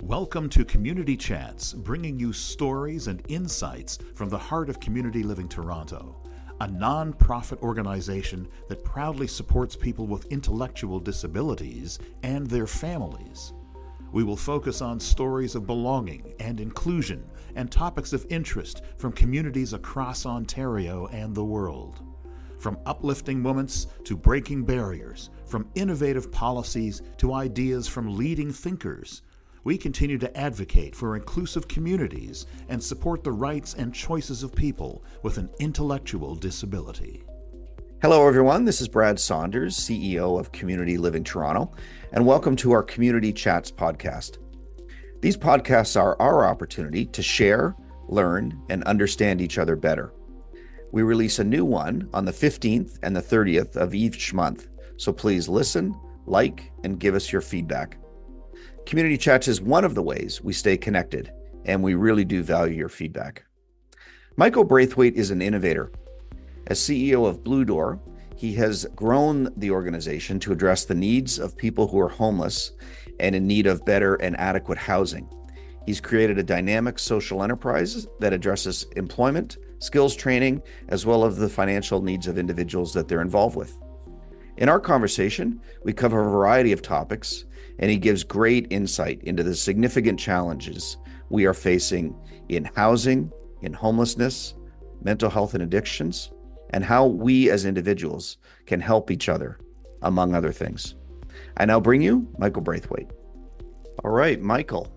Welcome to Community Chats, bringing you stories and insights from the heart of Community Living Toronto, a non-profit organization that proudly supports people with intellectual disabilities and their families. We will focus on stories of belonging and inclusion and topics of interest from communities across Ontario and the world. From uplifting moments to breaking barriers, from innovative policies to ideas from leading thinkers, we continue to advocate for inclusive communities and support the rights and choices of people with an intellectual disability. Hello, everyone. This is Brad Saunders, CEO of Community Living Toronto, and welcome to our Community Chats podcast. These podcasts are our opportunity to share, learn, and understand each other better. We release a new one on the 15th and the 30th of each month, so please listen, like, and give us your feedback. Community Chats is one of the ways we stay connected, and we really do value your feedback. Michael Braithwaite is an innovator. As CEO of Blue Door, he has grown the organization to address the needs of people who are homeless and in need of better and adequate housing. He's created a dynamic social enterprise that addresses employment, skills training, as well as the financial needs of individuals that they're involved with. In our conversation, we cover a variety of topics, and he gives great insight into the significant challenges we are facing in housing, in homelessness, mental health and addictions, and how we as individuals can help each other, among other things. I now bring you Michael Braithwaite. All right, Michael,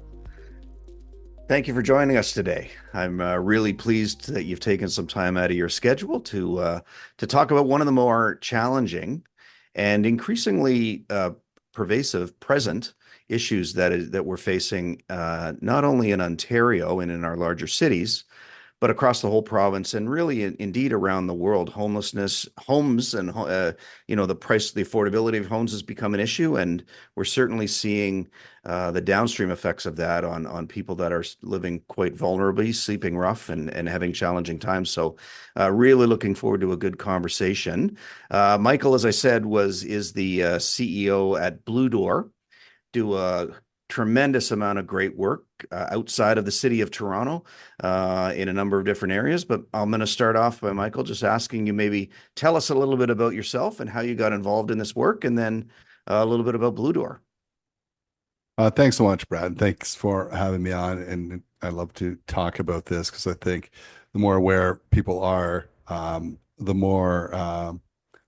thank you for joining us today. I'm really pleased that you've taken some time out of your schedule to talk about one of the more challenging and increasingly pervasive present issues that we're facing, not only in Ontario and in our larger cities, but across the whole province and really indeed around the world. Homelessness, homes, and the affordability of homes has become an issue, and we're certainly seeing the downstream effects of that on people that are living quite vulnerably, sleeping rough, and having challenging times. So, really looking forward to a good conversation. Michael, as I said, is the CEO at Blue Door. Do a tremendous amount of great work outside of the city of Toronto in a number of different areas. But I'm going to start off by, Michael, just asking you maybe tell us a little bit about yourself and how you got involved in this work, and then a little bit about Blue Door. Thanks so much, Brad. Thanks for having me on. And I love to talk about this because I think the more aware people are, the more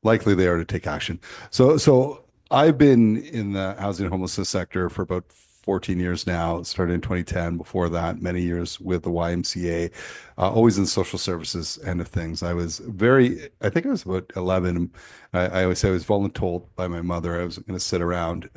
likely they are to take action. So I've been in the housing and homelessness sector for about 14 years now. Started in 2010. Before that, many years with the YMCA, always in the social services end of things. I think I was about 11. I always say I was voluntold by my mother. I was going to sit around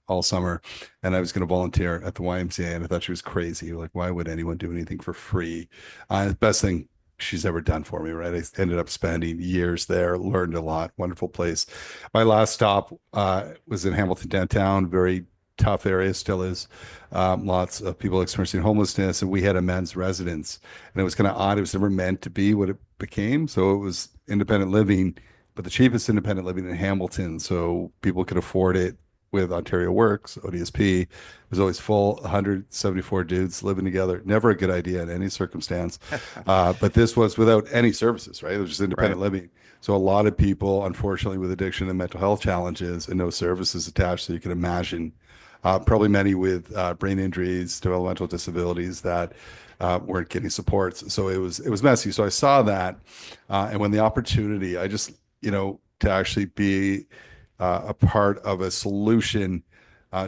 all summer, and I was going to volunteer at the YMCA, and I thought she was crazy. Like, why would anyone do anything for free? The best thing she's ever done for me, right? I ended up spending years there, learned a lot, wonderful place. My last stop was in Hamilton downtown, very tough area, still is. Lots of people experiencing homelessness, and we had a men's residence, and it was kind of odd. It was never meant to be what it became. So it was independent living, but the cheapest independent living in Hamilton, so people could afford it. With Ontario Works, ODSP, it was always full, 174 dudes living together. Never a good idea in any circumstance. But this was without any services, right? It was just independent living. So a lot of people, unfortunately, with addiction and mental health challenges and no services attached. So you can imagine probably many with brain injuries, developmental disabilities that weren't getting supports. So it was messy. So I saw that. And when the opportunity, I just, to actually be a part of a solution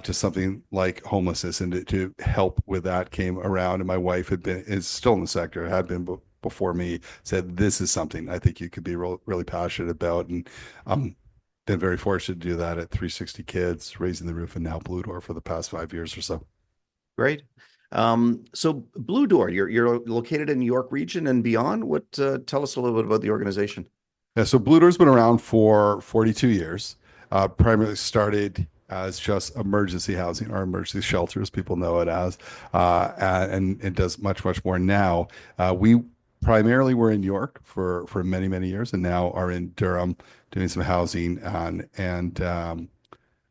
to something like homelessness and to help with that came around. And my wife is still in the sector, had been before me, said, this is something I think you could be really passionate about. And I'm been very fortunate to do that at 360 Kids, Raising the Roof, and now Blue Door for the past 5 years or so. Great. So Blue Door, you're located in New York region and beyond. Tell us a little bit about the organization. Yeah, so Blue Door's been around for 42 years. Primarily started as just emergency housing or emergency shelters, people know it as, and it does much more now. We primarily were in York for many years, and now are in Durham doing some housing, and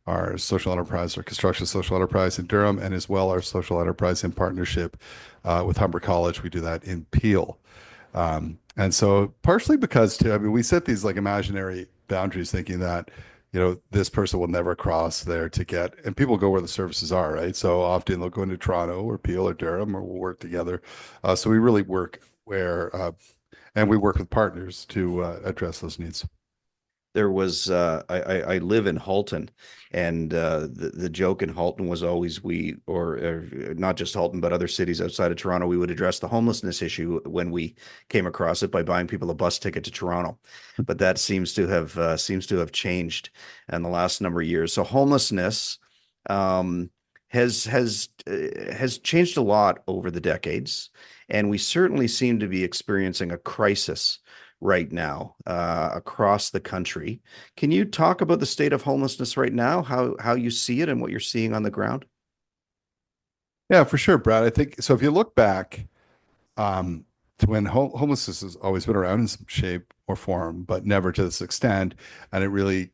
our social enterprise, our construction social enterprise in Durham, and as well our social enterprise in partnership with Humber College. We do that in Peel. And so partially because too, I mean, we set these like imaginary boundaries thinking that, this person will never cross there to get, and people go where the services are, right? So often they'll go into Toronto or Peel or Durham, or we'll work together. So we really work and we work with partners to address those needs. There was I live in Halton, and the joke in Halton was always or not just Halton but other cities outside of Toronto, we would address the homelessness issue when we came across it by buying people a bus ticket to Toronto, but that seems to have changed in the last number of years. So homelessness um, has changed a lot over the decades, and we certainly seem to be experiencing a crisis right now across the country. Can you talk about the state of homelessness right now, how you see it and what you're seeing on the ground? Yeah, for sure, Brad. I think so. If you look back, to when homelessness has always been around in some shape or form, but never to this extent. And it really,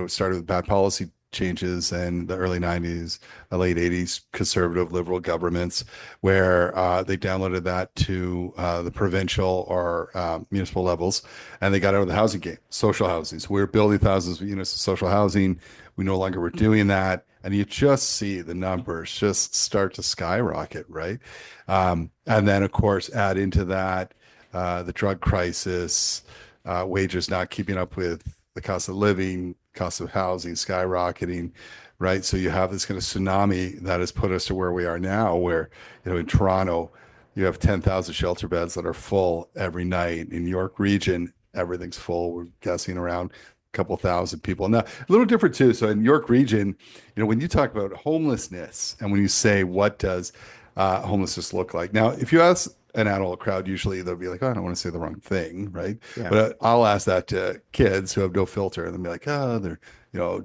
started with bad policy changes in the early 90s, late 80s, conservative liberal governments, where they downloaded that to the provincial or municipal levels, and they got out of the housing game, social housing. So we were building thousands of units of social housing. We no longer were doing that. And you just see the numbers just start to skyrocket, right? And then, of course, add into that the drug crisis, wages not keeping up with the cost of living, cost of housing skyrocketing, right? So you have this kind of tsunami that has put us to where we are now, where, in Toronto, you have 10,000 shelter beds that are full every night. In York Region, everything's full. We're guessing around a couple thousand people. Now, a little different too. So in York Region, when you talk about homelessness and when you say, what does homelessness look like? Now, if you ask an adult crowd, usually they'll be like, oh, I don't want to say the wrong thing, right? Yeah. But I'll ask that to kids who have no filter, and they'll be like, oh, they're,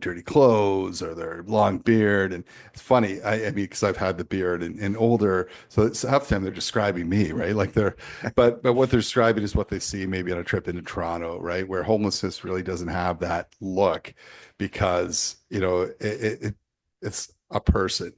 dirty clothes or their long beard. And it's funny, I mean, because I've had the beard and older, so it's half the time they're describing me, right? Like but what they're describing is what they see maybe on a trip into Toronto, right? Where homelessness really doesn't have that look because, it's a person.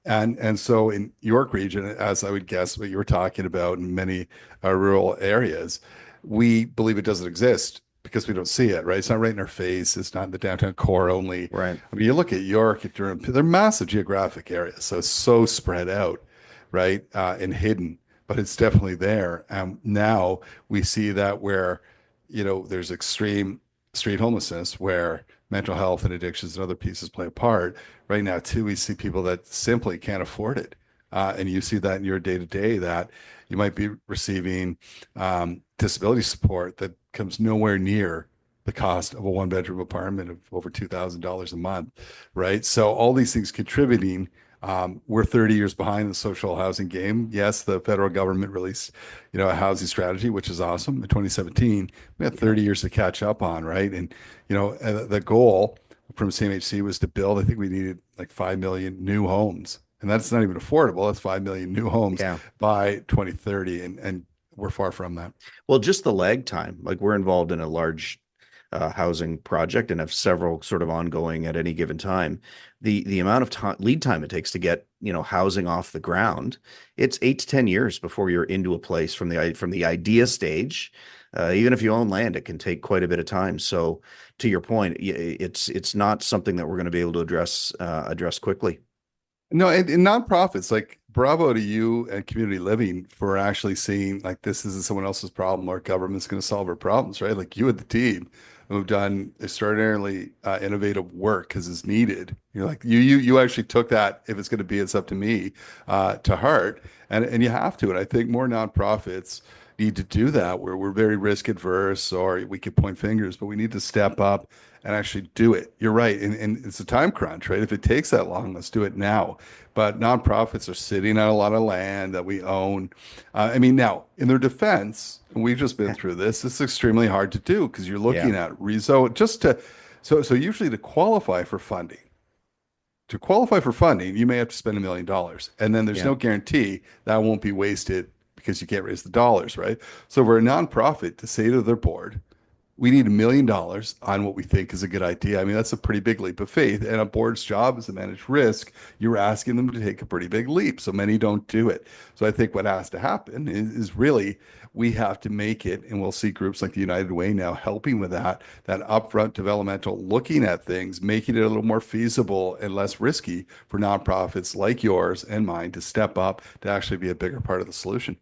And so in York Region, as I would guess what you were talking about in many rural areas, we believe it doesn't exist because we don't see it, right? It's not right in our face. It's not in the downtown core only. Right. I mean, you look at York, at Durham, they're massive geographic areas. So it's so spread out, right? And hidden, but it's definitely there. Now we see that where, there's extreme street homelessness where mental health and addictions and other pieces play a part. Right now, too, we see people that simply can't afford it. And you see that in your day to day that you might be receiving disability support that comes nowhere near the cost of a one bedroom apartment of over $2,000 a month, right? So all these things contributing. We're 30 years behind the social housing game. Yes, the federal government released, a housing strategy, which is awesome. In 2017, we had 30 years to catch up on, right? And, the goal from CMHC was to build, I think we needed like 5 million new homes. And that's not even affordable. That's 5 million new homes Yeah. by 2030. And we're far from that. Well, just the lag time. Like we're involved in a large housing project and have several sort of ongoing at any given time. The amount of time lead time it takes to get housing off the ground, it's 8 to 10 years before you're into a place from the idea stage. Even if you own land, it can take quite a bit of time. So, to your point, it's not something that we're going to be able to address quickly. No, and nonprofits, like bravo to you and community living for actually seeing like this isn't someone else's problem or government's going to solve our problems, right? Like you and the team who've done extraordinarily innovative work because it's needed. You're like you actually took that, if it's going to be, it's up to me, to heart, and you have to. And I think more nonprofits need to do that where we're very risk adverse or we could point fingers, but we need to step up and actually do it. You're right. And it's a time crunch, right? If it takes that long, let's do it now. But nonprofits are sitting on a lot of land that we own. I mean, now in their defense, and we've just been through this, it's extremely hard to do because you're looking Yeah. at rezo just to, so usually to qualify for funding, you may have to spend $1 million. And then there's Yeah. no guarantee that won't be wasted because you can't raise the dollars, right? So for a nonprofit to say to their board, we need $1 million on what we think is a good idea. I mean, that's a pretty big leap of faith. And a board's job is to manage risk. You're asking them to take a pretty big leap. So many don't do it. So I think what has to happen is really we have to make it, and we'll see groups like the United Way now helping with that upfront developmental looking at things, making it a little more feasible and less risky for nonprofits like yours and mine to step up to actually be a bigger part of the solution.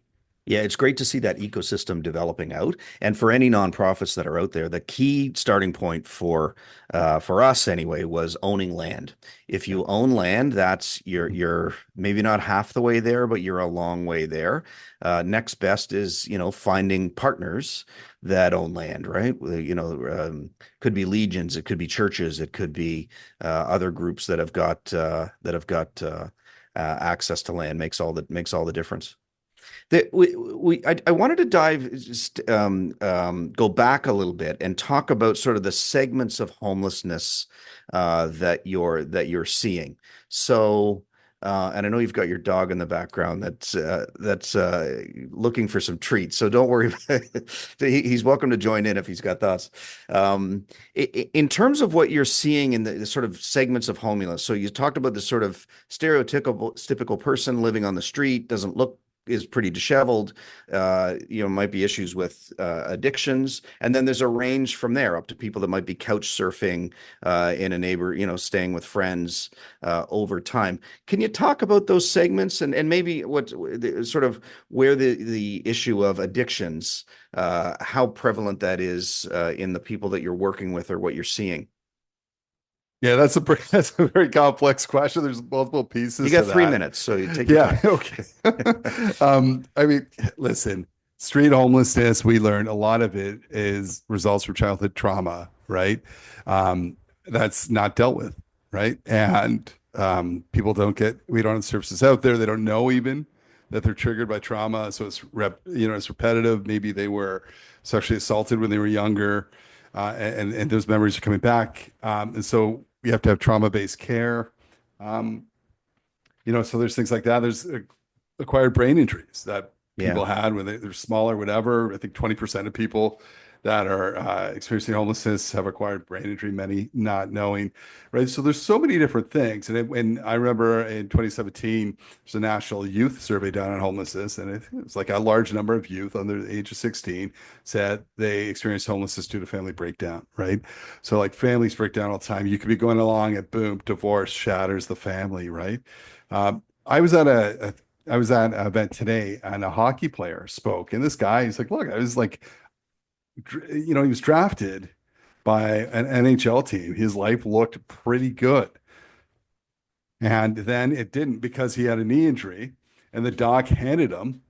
Yeah, it's great to see that ecosystem developing out. And for any nonprofits that are out there, the key starting point for us anyway was owning land. If you own land, that's you're maybe not half the way there, but you're a long way there. Next best is, finding partners that own land, right? Could be legions, it could be churches, it could be other groups that have got access to land. Makes all the difference. I wanted to go back a little bit and talk about sort of the segments of homelessness that you're seeing. So, and I know you've got your dog in the background that's looking for some treats. So don't worry. He's welcome to join in if he's got thoughts. In terms of what you're seeing in the sort of segments of homelessness, so you talked about the sort of stereotypical person living on the street, doesn't look is pretty disheveled, might be issues with addictions. And then there's a range from there up to people that might be couch surfing in a neighbor, staying with friends over time. Can you talk about those segments and maybe sort of where the issue of addictions, how prevalent that is in the people that you're working with or what you're seeing? Yeah, that's a very complex question. There's multiple You pieces to got three that. minutes, so you take your Yeah, time. okay. I mean, listen, street homelessness, we learned a lot of it is results from childhood trauma, right? That's not dealt with, right? And people we don't have services out there. They don't know even that they're triggered by trauma. So it's repetitive. Maybe they were sexually assaulted when they were younger, and those memories are coming back. And so we have to have trauma-based care. Um, so there's things like that. There's acquired brain injuries that Yeah. people had when they're smaller, whatever. I think 20% of people that are experiencing homelessness have acquired brain injury, many not knowing, right? So there's so many different things. And I remember in 2017, there's a national youth survey done on homelessness, and it was like a large number of youth under the age of 16 said they experienced homelessness due to family breakdown, right? So like families break down all the time. You could be going along and boom, divorce shatters the family, right? I was at an event today and a hockey player spoke, and this guy, he's like, look, I was like, he was drafted by an NHL team. His life looked pretty good. And then it didn't because he had a knee injury, and the doc handed him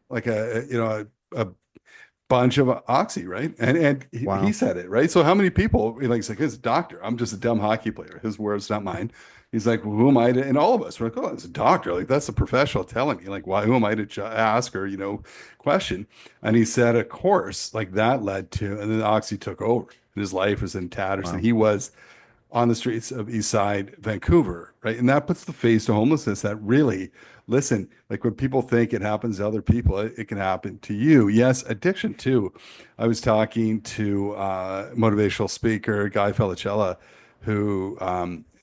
like a bunch of oxy, right? And he Wow. said it, right? So how many people, he's like, his doctor, I'm just a dumb hockey player. His words, not mine. He's like, well, who am I to, and all of us were like, oh, it's a doctor. Like, that's a professional telling me, like, why, who am I to ask or, question? And he said, of course, like that led to, and then oxy took over and his life was in tatters. And Wow. he was on the streets of East Side Vancouver, right? And that puts the face to homelessness that really, listen, like when people think it happens to other people, it can happen to you. Yes, addiction too. I was talking to motivational speaker Guy Felicella, who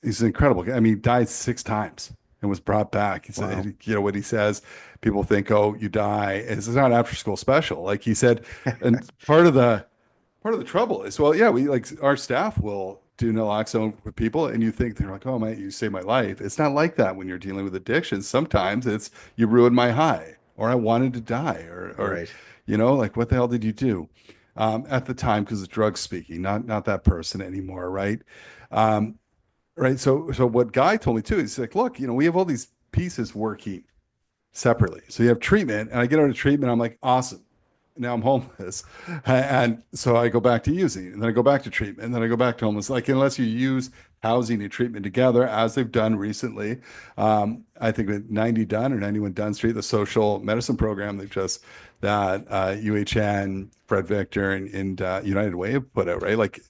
he's incredible. I mean, he died 6 times and was brought back. He Wow. said, what he says, people think, oh, you die. It's not after school special. Like he said, and part of the trouble is, well, yeah, we like our staff will do naloxone with people, and you think they're like, oh, man, you saved my life. It's not like that when you're dealing with addiction. Sometimes it's you ruined my high, or I wanted to die, or Right. like what the hell did you do at the time? Because the drug's speaking, not that person anymore, right? Um, right. So what Guy told me too is like, look, we have all these pieces working separately. So you have treatment, and I get out of treatment, I'm like, awesome. Now I'm homeless. And so I go back to using, and then I go back to treatment, and then I go back to homeless. Like, unless you use housing and treatment together, as they've done recently, I think with 90 Done or 91 Dunn Street, the social medicine program that UHN, Fred Victor, and United Way have put out, right? Like,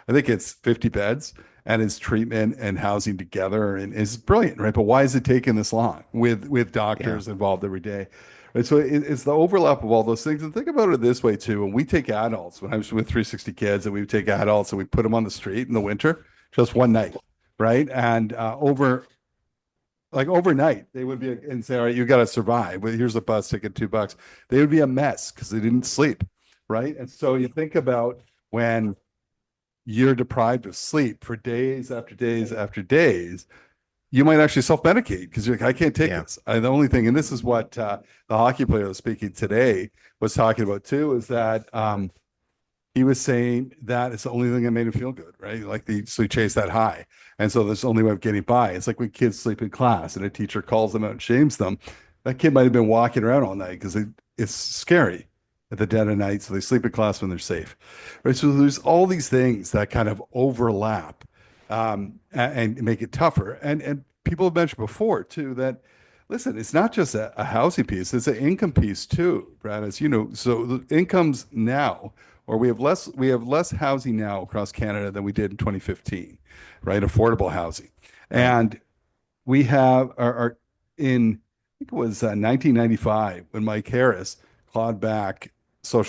I think it's 50 beds and it's treatment and housing together and it's brilliant, right? But why is it taking this long with Yeah. doctors involved every day? Right. So it's the overlap of all those things. And think about it this way too. When we take adults, when I was with 360 Kids, and we would take adults and we put them on the street in the winter, just one night, right? And overnight, they would be and say, "All right, you got to survive. Well, here's a bus ticket, $2." They would be a mess because they didn't sleep, right? And so you think about when you're deprived of sleep for days after days after days, you might actually self-medicate because you're like, I can't take Yeah. this. The only thing, and this is what the hockey player that was speaking today was talking about too, is that he was saying that it's the only thing that made him feel good, right? So he chased that high. And so that's the only way of getting by. It's like when kids sleep in class and a teacher calls them out and shames them. That kid might have been walking around all night because it's scary at the dead of night. So they sleep in class when they're safe, right? So there's all these things that kind of overlap and make it tougher. And people have mentioned before too that listen, it's not just a housing piece; it's an income piece too, Brad. As you know, so the incomes now, or we have less housing now across Canada than we did in 2015, right? Affordable housing, Right. and we have our in I think it was 1995 when Mike Harris clawed back so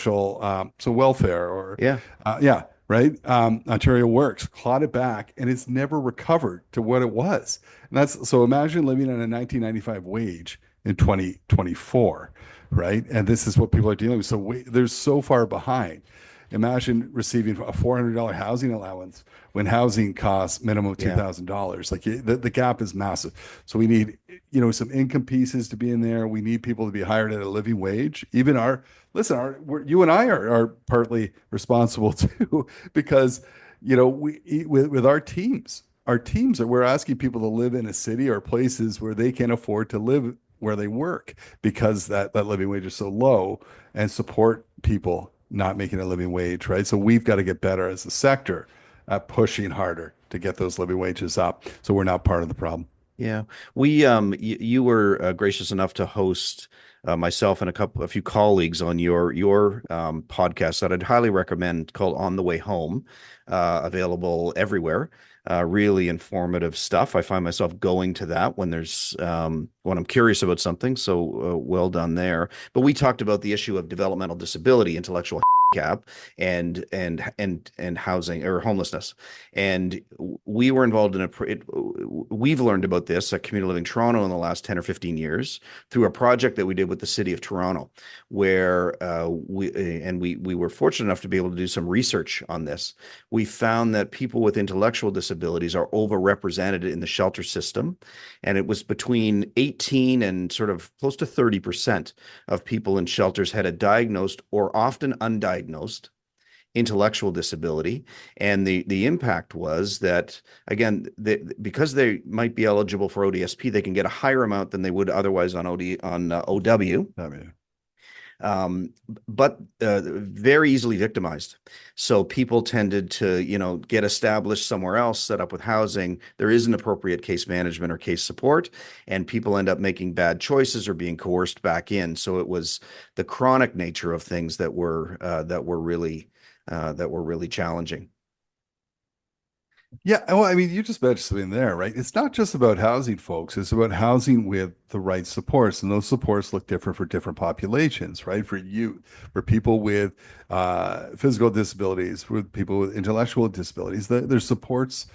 welfare or Yeah. yeah, right. Ontario Works clawed it back and it's never recovered to what it was. And that's so imagine living on a 1995 wage in 2024, right? And this is what people are dealing with. So they're so far behind. Imagine receiving a $400 housing allowance when housing costs minimum Yeah. $2,000. Like the gap is massive. So we need, some income pieces to be in there. We need people to be hired at a living wage. Even you and I are partly responsible too, because, with our teams we're asking people to live in a city or places where they can afford to live where they work because that living wage is so low and support people not making a living wage, right? So we've got to get better as a sector at pushing harder to get those living wages up so we're not part of the problem. Yeah, you were gracious enough to host myself and a few colleagues on your podcast that I'd highly recommend called On the Way Home, available everywhere. Really informative stuff. I find myself going to that when I'm curious about something. So well done there. But we talked about the issue of developmental disability, intellectual handicap, and housing or homelessness. And we were involved in we've learned about this at Community Living Toronto in the last 10 or 15 years through a project that we did with the city of Toronto, where we were fortunate enough to be able to do some research on this. We found that people with intellectual disabilities are overrepresented in the shelter system. And it was between 18 and sort of close to 30% of people in shelters had a diagnosed or often undiagnosed intellectual disability. And the impact was that, again, because they might be eligible for ODSP, they can get a higher amount than they would otherwise on OW. I mean, But very easily victimized. So people tended to, get established somewhere else, set up with housing. There isn't appropriate case management or case support, and people end up making bad choices or being coerced back in. So it was the chronic nature of things that were really challenging. yeah, well, I mean, you just mentioned something there, right? It's not just about housing, folks. It's about housing with the right supports, and those supports look different for different populations, right? For youth, for people with physical disabilities, for people with intellectual disabilities, their supports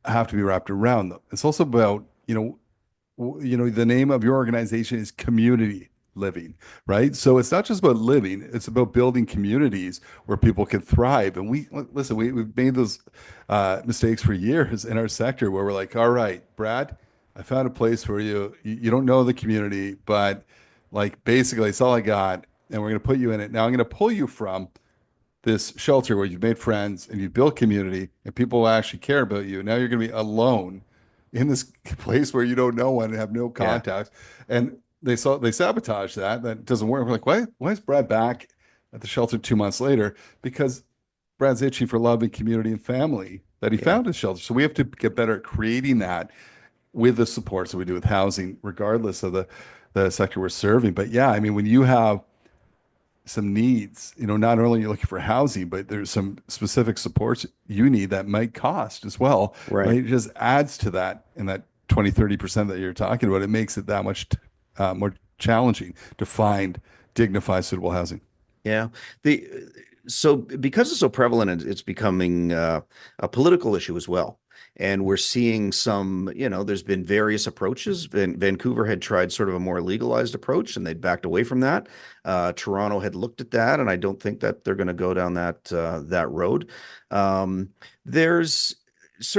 have to be wrapped around them. It's also about, the name of your organization is community living, right? So it's not just about living, it's about building communities where people can thrive. And we've made those mistakes for years in our sector where we're like, all right, Brad, I found a place for you. You don't know the community, but like basically it's all I got. And we're going to put you in it. Now I'm going to pull you from this shelter where you've made friends and you build community and people will actually care about you. Now you're going to be alone in this place where you don't know one and have no Yeah. contacts. And they sabotage that. That doesn't work. We're like, why is Brad back at the shelter 2 months later? Because Brad's itching for love and community and family that he Yeah. found at shelter. So we have to get better at creating that with the supports that we do with housing, regardless of the sector we're serving. But yeah, I mean, when you have some needs, not only are you looking for housing, but there's some specific supports you need that might cost as well, Right. right? It just adds to that, and that 20, 30% that you're talking about, it makes it that much more challenging to find dignified, suitable housing. Yeah. The so because it's so prevalent, it's becoming a political issue as well. And we're seeing some, there's been various approaches. Vancouver had tried sort of a more legalized approach, and they'd backed away from that. Toronto had looked at that, and I don't think that they're going to go down that road. Um, there's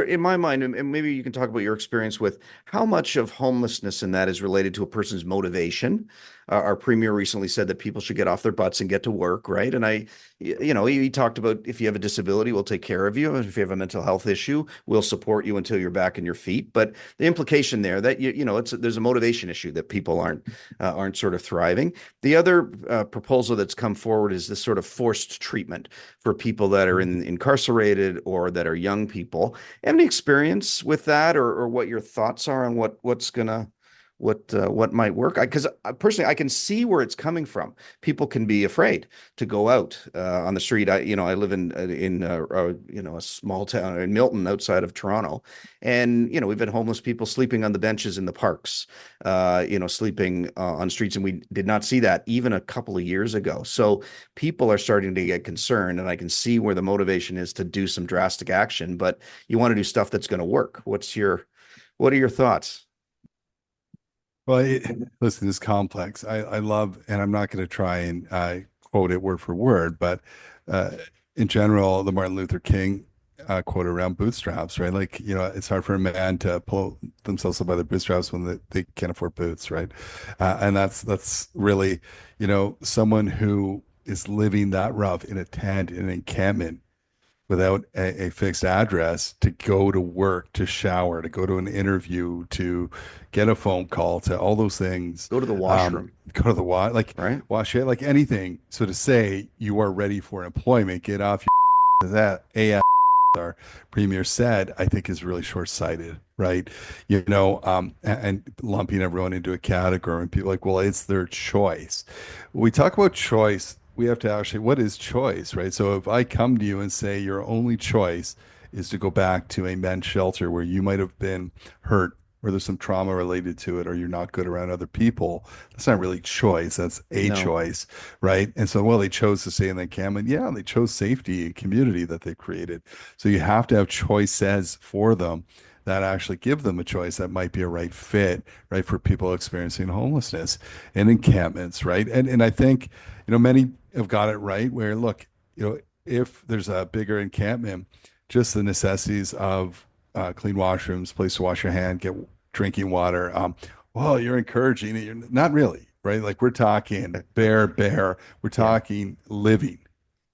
in my mind, and maybe you can talk about your experience with how much of homelessness in that is related to a person's motivation. Our premier recently said that people should get off their butts and get to work, right? And he talked about if you have a disability, we'll take care of you. If you have a mental health issue, we'll support you until you're back on your feet. But the implication there that there's a motivation issue that people aren't sort of thriving. The other proposal that's come forward is this sort of forced treatment for people that are incarcerated or that are young people. Have any experience with that, or what your thoughts are on what might work? Because personally, I can see where it's coming from. People can be afraid to go out on the street. I live in a small town in Milton, outside of Toronto, and we've had homeless people sleeping on the benches in the parks, sleeping on streets, and we did not see that even a couple of years ago. So people are starting to get concerned, and I can see where the motivation is to do some drastic action. But you want to do stuff that's going to work. What are your thoughts? Well, listen, it's complex. I love, and I'm not going to try and quote it word for word, but uh, in general, the Martin Luther King quote around bootstraps, right? Like, it's hard for a man to pull themselves up by their bootstraps when they can't afford boots, right? And that's really, someone who is living that rough in a tent in an encampment without a fixed address to go to work, to shower, to go to an interview, to get a phone call, to all those things. Go to the washroom, Go to the like right? wash it, like anything. So to say you are ready for employment, get off your that AF our premier said, I think is really short-sighted, right? And lumping everyone into a category and people like, well, it's their choice. When we talk about choice, we have to actually, what is choice, right? So if I come to you and say your only choice is to go back to a men's shelter where you might have been hurt, or there's some trauma related to it, or you're not good around other people, that's not really choice. That's a No. choice, right? And so, well, they chose to stay in the camp, and yeah, they chose safety and community that they created. So you have to have choices for them that actually give them a choice that might be a right fit, right, for people experiencing homelessness and encampments, right? And I think, many have got it right where, look, if there's a bigger encampment, just the necessities of clean washrooms, place to wash your hand, get drinking water. Well, you're encouraging it. You're not really, right? Like we're talking bare. We're Yeah. talking living,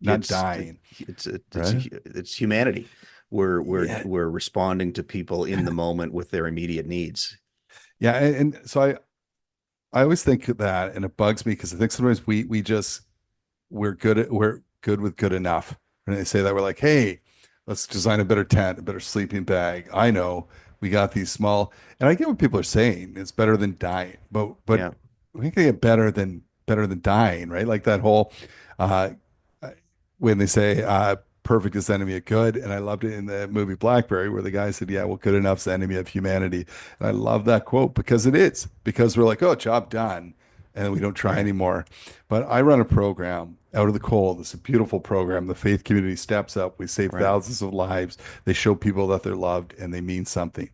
not It's dying, it's right? it's humanity. We're we're Yeah, we're responding to people in the moment with their immediate needs. yeah. And so I always think that, and it bugs me because I think sometimes we just we're good with good enough. And they say that we're like, hey, let's design a better tent, a better sleeping bag. I know we got these small, and I get what people are saying. It's better than dying, but Yeah. we can get better than dying, right? Like that whole uh, when they say perfect is the enemy of good. And I loved it in the movie Blackberry where the guy said, yeah, well, good enough's the enemy of humanity. And I love that quote because it is, because we're like, oh, job done. And we don't try anymore. But I run a program out of the cold. It's a beautiful program. The faith community steps up. We save Right. thousands of lives. They show people that they're loved and they mean something.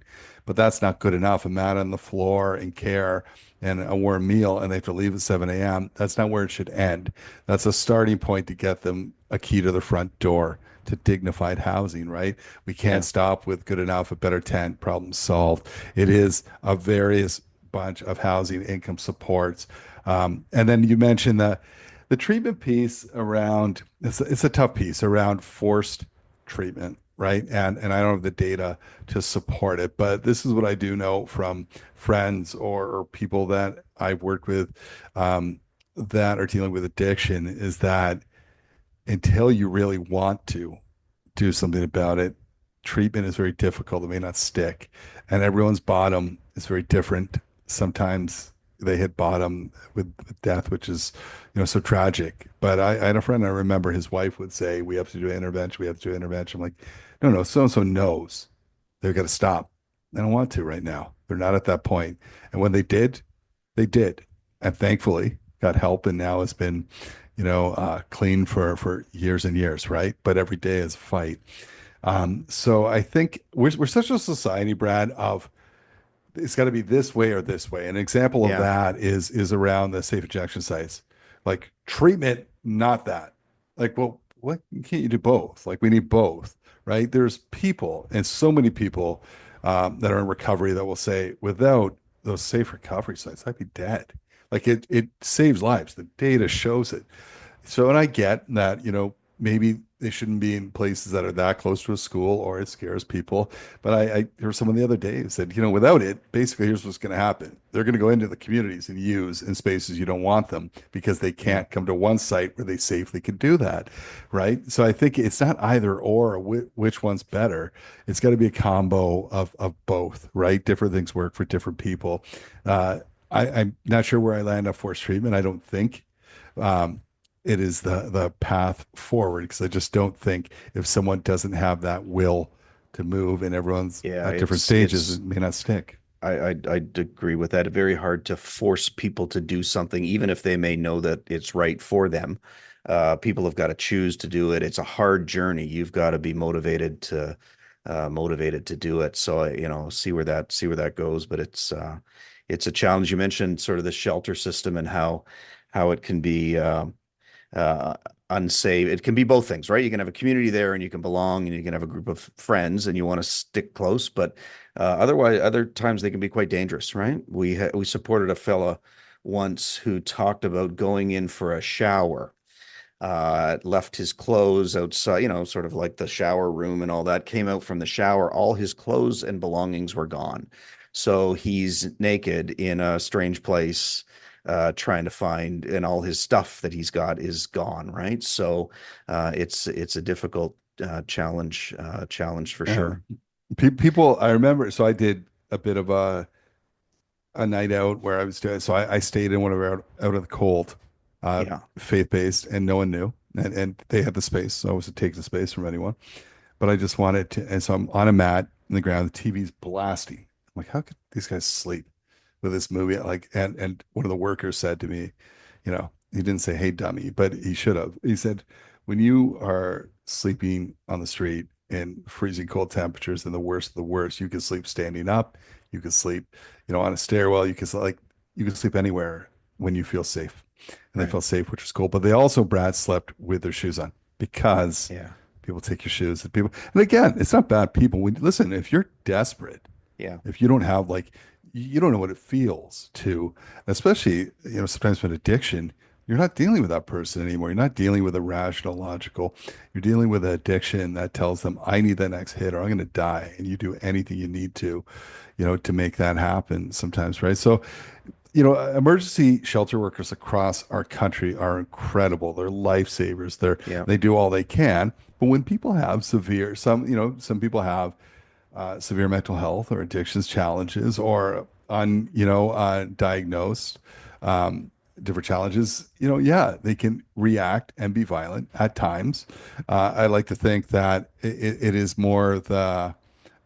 But that's not good enough. A mat on the floor and care and a warm meal, and they have to leave at 7 a.m. That's not where it should end. That's a starting point to get them a key to the front door to dignified housing, right? We can't Yeah. stop with good enough, a better tent, problem solved. It is a various bunch of housing income supports. And then you mentioned the treatment piece around, it's a tough piece around forced treatment, right? And I don't have the data to support it, but this is what I do know from friends or people that I've worked with that are dealing with addiction is that until you really want to do something about it, treatment is very difficult. It may not stick. And everyone's bottom is very different. Sometimes they hit bottom with death, which is, so tragic. But I had a friend, I remember his wife would say, we have to do intervention. We have to do intervention. I'm like, no, so-and-so knows they've got to stop. They don't want to right now. They're not at that point. And when they did, they did. and thankfully got help and now has been, clean for years and years, right? But every day is a fight. So I think we're such a society, Brad, of it's got to be this way or this way. An example of Yeah. that is around the safe injection sites, like treatment, not that. Like, well, what can't you do both? Like, we need both, right? There's people and so many people that are in recovery that will say, without those safe recovery sites, I'd be dead. Like it saves lives. The data shows it. So, and I get that, maybe they shouldn't be in places that are that close to a school or it scares people. But I heard someone the other day who said, without it, basically, here's what's going to happen. They're going to go into the communities and use in spaces you don't want them because they Yeah. can't come to one site where they safely can do that. Right. So I think it's not either or which one's better. It's got to be a combo of both, right? Different things work for different people. Uh, I'm not sure where I land on forced treatment. I don't think. Um, it is the path forward because I just don't think if someone doesn't have that will to move and everyone's Yeah. at different stages, It's it may not stick. I'd agree with that. Very hard to force people to do something, even if they may know that it's right for them. People have got to choose to do it. It's a hard journey. You've got to be motivated to do it. So, see where that goes. But it's a challenge. You mentioned sort of the shelter system and how it can be uh, unsafe. It can be both things, right? You can have a community there and you can belong and you can have a group of friends and you want to stick close, but otherwise, other times they can be quite dangerous, right? We supported a fella once who talked about going in for a shower, left his clothes outside, sort of like the shower room and all that, came out from the shower, all his clothes and belongings were gone. So he's naked in a strange place, trying to find, and all his stuff that he's got is gone, right? So it's a difficult challenge for Yeah. sure. People, I remember, so I did a bit of a night out where I was doing, so I stayed in one of our out of the cold, Yeah, faith-based, and no one knew. And they had the space, so I wasn't taking the space from anyone. But I just wanted to, and so I'm on a mat in the ground, the TV's blasting. I'm like, how could these guys sleep with this movie? Like, and one of the workers said to me, he didn't say, "Hey, dummy," but he should have. He said, when you are sleeping on the street in freezing cold temperatures and the worst of the worst, you can sleep standing up, you can sleep, on a stairwell, you can sleep anywhere when you feel safe. And they right. felt safe, which was cool. But they also, Brad, slept with their shoes on because Yeah, people take your shoes and people, and again, it's not bad people. Listen, if you're desperate, yeah, if you don't have like, you don't know what it feels to, especially, sometimes with addiction, you're not dealing with that person anymore. You're not dealing with a rational, logical. You're dealing with an addiction that tells them, I need that next hit or I'm going to die. And you do anything you need to make that happen sometimes, right? So, emergency shelter workers across our country are incredible. They're lifesavers. yeah, They do all they can. But when people have some people have severe mental health or addictions challenges or diagnosed different challenges, yeah, they can react and be violent at times. I like to think that it is more the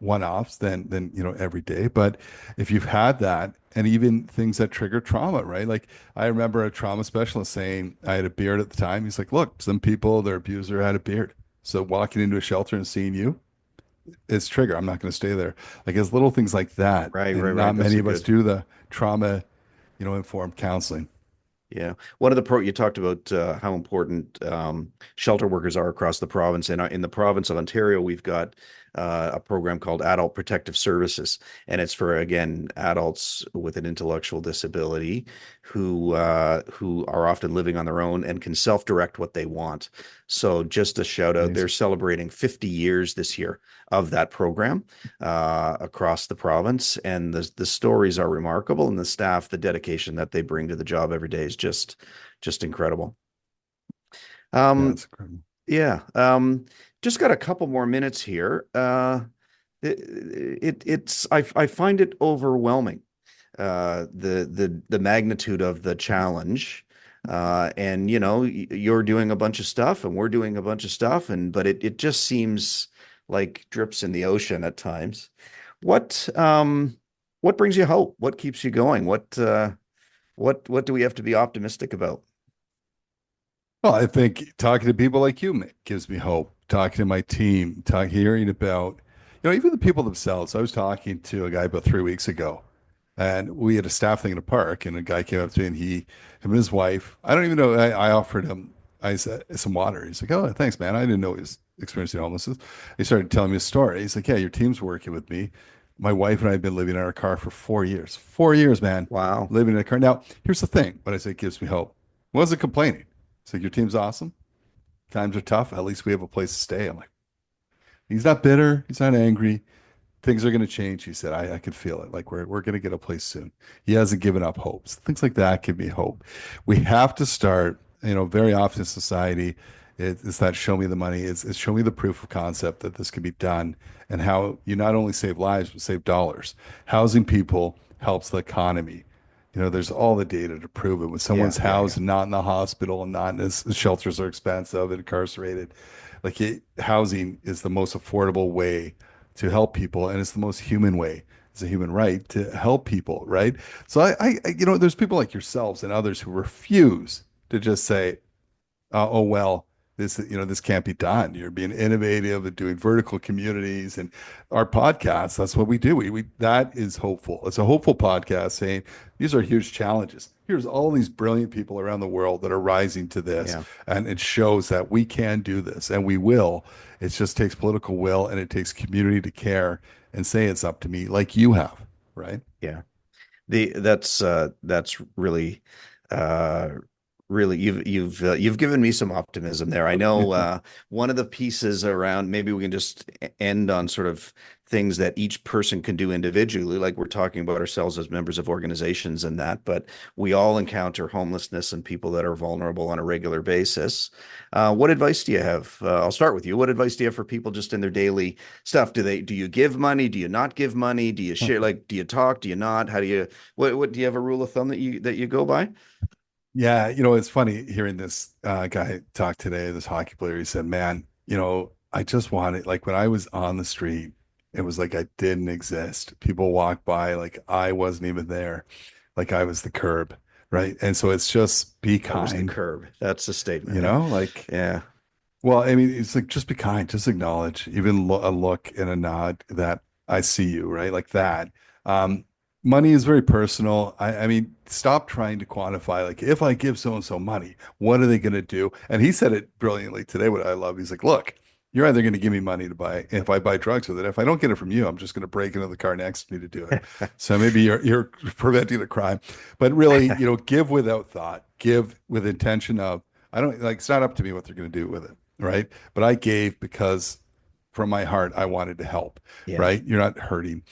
one-offs than every day. But if you've had that, and even things that trigger trauma, right? Like I remember a trauma specialist saying, I had a beard at the time. He's like, look, some people, their abuser had a beard. So walking into a shelter and seeing you, it's trigger. I'm not going to stay there. Like it's little things like that. right, right, And right. not That's many a of us good. do the trauma, informed counseling. Yeah. One of the you talked about how important shelter workers are across the province. And in the province of Ontario, we've got a program called Adult Protective Services, and it's for again adults with an intellectual disability who are often living on their own and can self-direct what they want. So just a shout out, they're Amazing. celebrating 50 years this year of that program across the province. And the stories are remarkable, and the staff, the dedication that they bring to the job every day is just incredible. Yeah, Um, it's incredible. yeah. Just got a couple more minutes here. I find it overwhelming, the magnitude of the challenge. And you're doing a bunch of stuff and we're doing a bunch of stuff, but it just seems like drips in the ocean at times. What um what brings you hope? What keeps you going? What do we have to be optimistic about? Well, I think talking to people like you gives me hope. Talking to my team, hearing about, even the people themselves. I was talking to a guy about 3 weeks ago, and we had a staff thing in a park, and a guy came up to me, and him and his wife. I don't even know. I offered him, I said, some water. He's like, "Oh, thanks, man. I didn't know he was experiencing homelessness." He started telling me a story. He's like, "Yeah, your team's working with me. My wife and I have been living in our car for 4 years. 4 years, man, Wow. living in a car." Now, here's the thing. What I say gives me hope. Wasn't complaining. It's like, your team's awesome. Times are tough. At least we have a place to stay. I'm like, he's not bitter. He's not angry. Things are going to change. He said, I can feel it. Like we're going to get a place soon. He hasn't given up hopes. Things like that give me hope. We have to start, very often in society, it's that show me the money. It's show me the proof of concept that this can be done and how you not only save lives, but save dollars. Housing people helps the economy. There's all the data to prove it. When Yeah, someone's yeah, yeah. housed and not in the hospital and not in this, shelters are expensive and incarcerated. Housing is the most affordable way to help people, and it's the most human way. It's a human right to help people, right? So there's people like yourselves and others who refuse to just say, oh well, this can't be done. You're being innovative and doing vertical communities and our podcast. That's what we do. We that is hopeful. It's a hopeful podcast saying these are huge challenges. Here's all these brilliant people around the world that are rising to this, Yeah. and it shows that we can do this and we will. It just takes political will and it takes community to care and say it's up to me, like you have, right? Yeah. That's really uh really you've given me some optimism there. I know one of the pieces around, maybe we can just end on sort of things that each person can do individually, like we're talking about ourselves as members of organizations and that, but we all encounter homelessness and people that are vulnerable on a regular basis. What advice do you have? I'll start with you. What advice do you have for people just in their daily stuff? Do you give money? Do you not give money? Do you share, like, do you talk? Do you not? How do you, what do you have a rule of thumb that you go by? Yeah, it's funny hearing this guy talk today, this hockey player. He said, "Man, I just wanted, like, when I was on the street, it was like I didn't exist. People walked by like I wasn't even there, like I was the curb, right?" And so it's just be I was the kind, curb. That's the statement. Yeah. like, Yeah. well, I mean, it's like just be kind, just acknowledge, even a look and a nod that I see you, right? Like that. Um, Money is very personal. I mean, stop trying to quantify, like, if I give so and so money, what are they going to do? And he said it brilliantly today, what I love. He's like, look, you're either going to give me money to buy, if I buy drugs with it. If I don't get it from you, I'm just going to break into the car next to me to do it. So maybe you're preventing a crime, but really, give without thought, give with intention of, I don't like, it's not up to me what they're going to do with it, right? But I gave because from my heart, I wanted to help, Yeah. right? You're not hurting,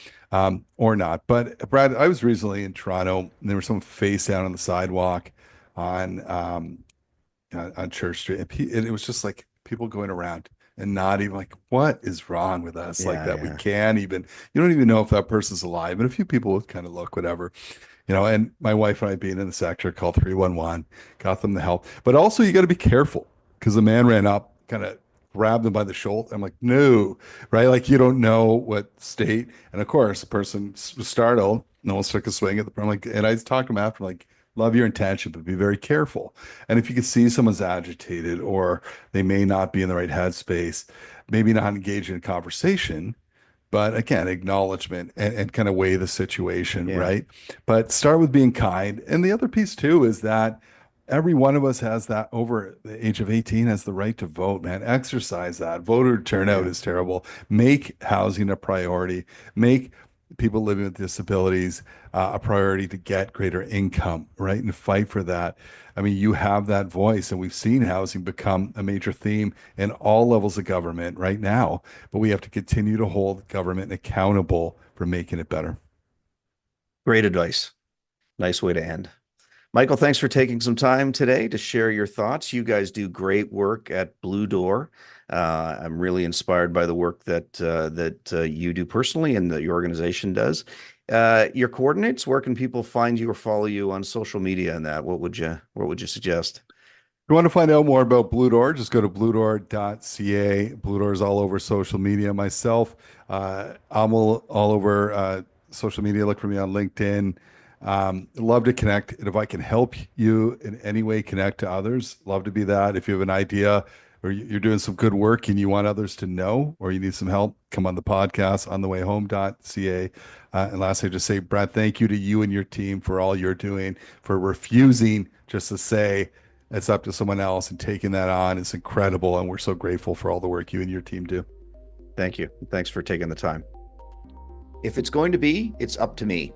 or not. But Brad, I was recently in Toronto, and there was some face down on the sidewalk on on Church Street, and it was just like people going around and not even like, what is wrong with us? Like Yeah. that we Yeah. can't even, you don't even know if that person's alive. And a few people would kind of look, whatever, and my wife and I being in the sector called 311, got them the help. But also you got to be careful because the man ran up, kind of grabbed them by the shoulder. I'm like, no, right? Like you don't know what state. And of course, the person was startled. No one took a swing at the, I'm like, and I talked to him after, like, love your intention, but be very careful. And if you can see someone's agitated or they may not be in the right headspace, maybe not engage in a conversation, but again, acknowledgement and kind of weigh the situation, Yeah. right? But start with being kind. And the other piece too is that every one of us has that, over the age of 18, has the right to vote, man. Exercise that. Voter turnout Yeah. is terrible. Make housing a priority. Make people living with disabilities a priority to get greater income, right? And fight for that. I mean, you have that voice, and we've seen housing become a major theme in all levels of government right now, but we have to continue to hold government accountable for making it better. Great advice. Nice way to end. Michael, thanks for taking some time today to share your thoughts. You guys do great work at Blue Door. I'm really inspired by the work that you do personally and that your organization does. Your coordinates, where can people find you or follow you on social media and that? What would you suggest? If you want to find out more about Blue Door, just go to bluedoor.ca. Blue Door is all over social media. Myself, I'm all over social media. Look for me on LinkedIn, Love to connect. And if I can help you in any way connect to others, love to be that. If you have an idea or you're doing some good work and you want others to know, or you need some help, come on the podcast, onthewayhome.ca. And lastly, just say, Brad, thank you to you and your team for all you're doing, for refusing just to say it's up to someone else and taking that on. It's incredible. And we're so grateful for all the work you and your team do. Thank you. Thanks for taking the time. If it's going to be, it's up to me.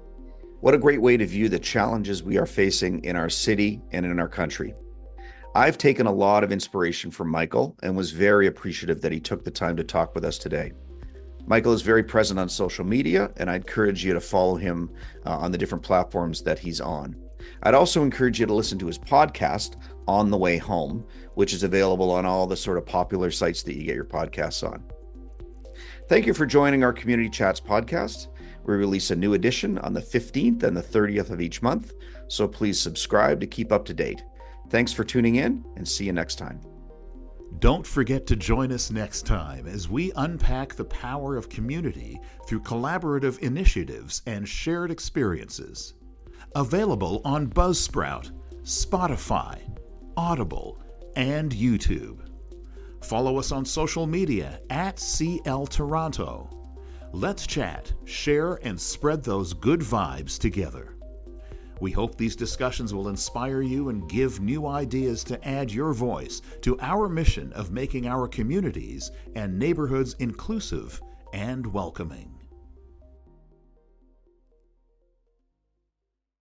What a great way to view the challenges we are facing in our city and in our country. I've taken a lot of inspiration from Michael and was very appreciative that he took the time to talk with us today. Michael is very present on social media, and I encourage you to follow him on the different platforms that he's on. I'd also encourage you to listen to his podcast, On the Way Home, which is available on all the sort of popular sites that you get your podcasts on. Thank you for joining our Community Chats podcast. We release a new edition on the 15th and the 30th of each month, so please subscribe to keep up to date. Thanks for tuning in, and see you next time. Don't forget to join us next time as we unpack the power of community through collaborative initiatives and shared experiences. Available on Buzzsprout, Spotify, Audible, and YouTube. Follow us on social media at CL Toronto. Let's chat, share, and spread those good vibes together. We hope these discussions will inspire you and give new ideas to add your voice to our mission of making our communities and neighborhoods inclusive and welcoming.